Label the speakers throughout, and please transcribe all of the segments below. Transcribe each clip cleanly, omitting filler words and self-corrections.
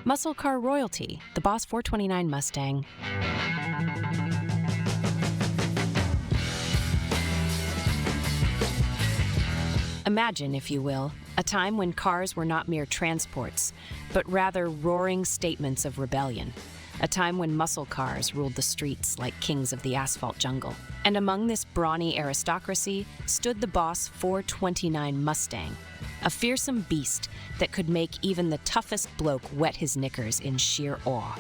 Speaker 1: Muscle car royalty, the Boss 429 Mustang. Imagine, if you will, a time when cars were not mere transports, but rather roaring statements of rebellion. A time when muscle cars ruled the streets like kings of the asphalt jungle. And among this brawny aristocracy stood the Boss 429 Mustang, a fearsome beast that could make even the toughest bloke wet his knickers in sheer awe.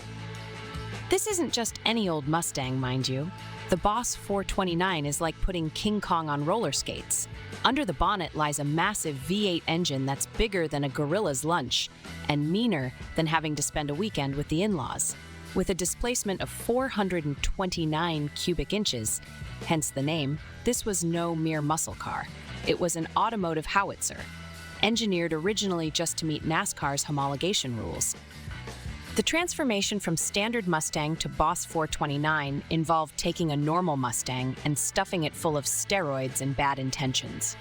Speaker 1: This isn't just any old Mustang, mind you. The Boss 429 is like putting King Kong on roller skates. Under the bonnet lies a massive V8 engine that's bigger than a gorilla's lunch and meaner than having to spend a weekend with the in-laws. With a displacement of 429 cubic inches, hence the name, this was no mere muscle car. It was an automotive howitzer, engineered originally just to meet NASCAR's homologation rules. The transformation from standard Mustang to Boss 429 involved taking a normal Mustang and stuffing it full of steroids and bad intentions.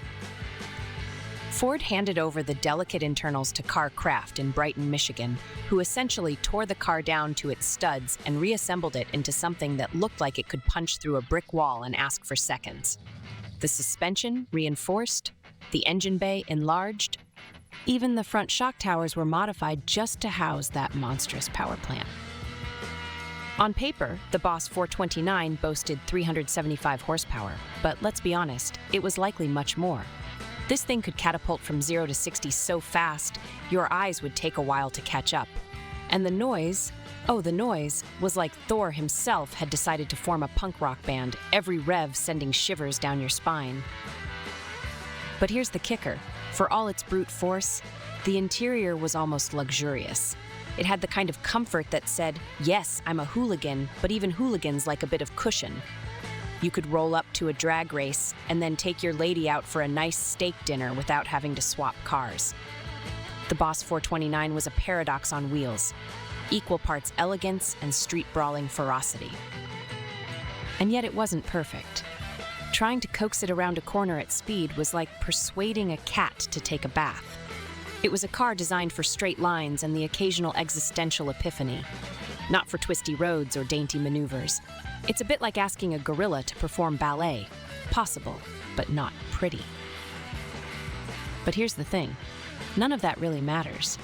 Speaker 1: Ford handed over the delicate internals to Car Craft in Brighton, Michigan, who essentially tore the car down to its studs and reassembled it into something that looked like it could punch through a brick wall and ask for seconds. The suspension reinforced, the engine bay enlarged. Even the front shock towers were modified just to house that monstrous power plant. On paper, the Boss 429 boasted 375 horsepower, but let's be honest, it was likely much more. This thing could catapult from 0 to 60 so fast, your eyes would take a while to catch up. And the noise was like Thor himself had decided to form a punk rock band, every rev sending shivers down your spine. But here's the kicker. For all its brute force, the interior was almost luxurious. It had the kind of comfort that said, yes, I'm a hooligan, but even hooligans like a bit of cushion. You could roll up to a drag race and then take your lady out for a nice steak dinner without having to swap cars. The Boss 429 was a paradox on wheels, equal parts elegance and street-brawling ferocity. And yet it wasn't perfect. Trying to coax it around a corner at speed was like persuading a cat to take a bath. It was a car designed for straight lines and the occasional existential epiphany, not for twisty roads or dainty maneuvers. It's a bit like asking a gorilla to perform ballet. Possible, but not pretty. But here's the thing. None of that really matters.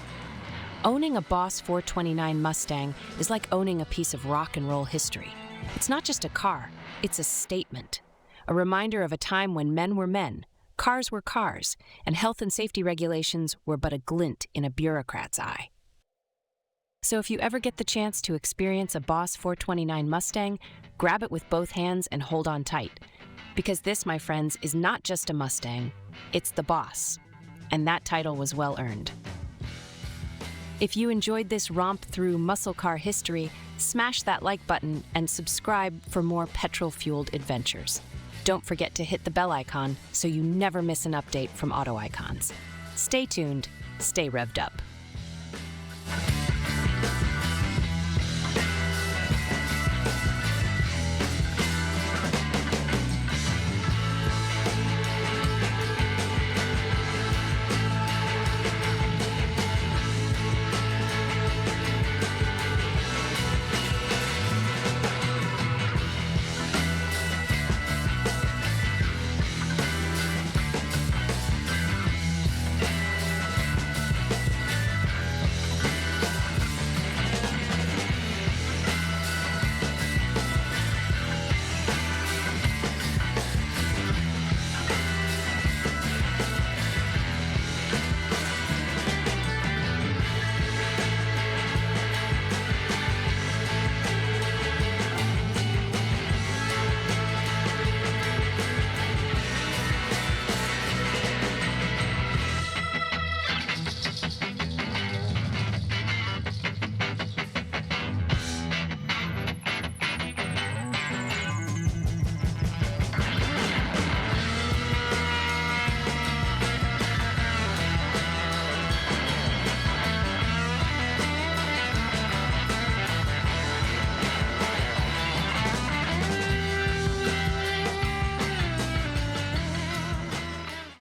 Speaker 1: Owning a Boss 429 Mustang is like owning a piece of rock and roll history. It's not just a car, it's a statement. A reminder of a time when men were men, cars were cars, and health and safety regulations were but a glint in a bureaucrat's eye. So if you ever get the chance to experience a Boss 429 Mustang, grab it with both hands and hold on tight. Because this, my friends, is not just a Mustang, it's the Boss. And that title was well earned. If you enjoyed this romp through muscle car history, smash that like button and subscribe for more petrol-fueled adventures. Don't forget to hit the bell icon so you never miss an update from Auto Icons. Stay tuned, stay revved up.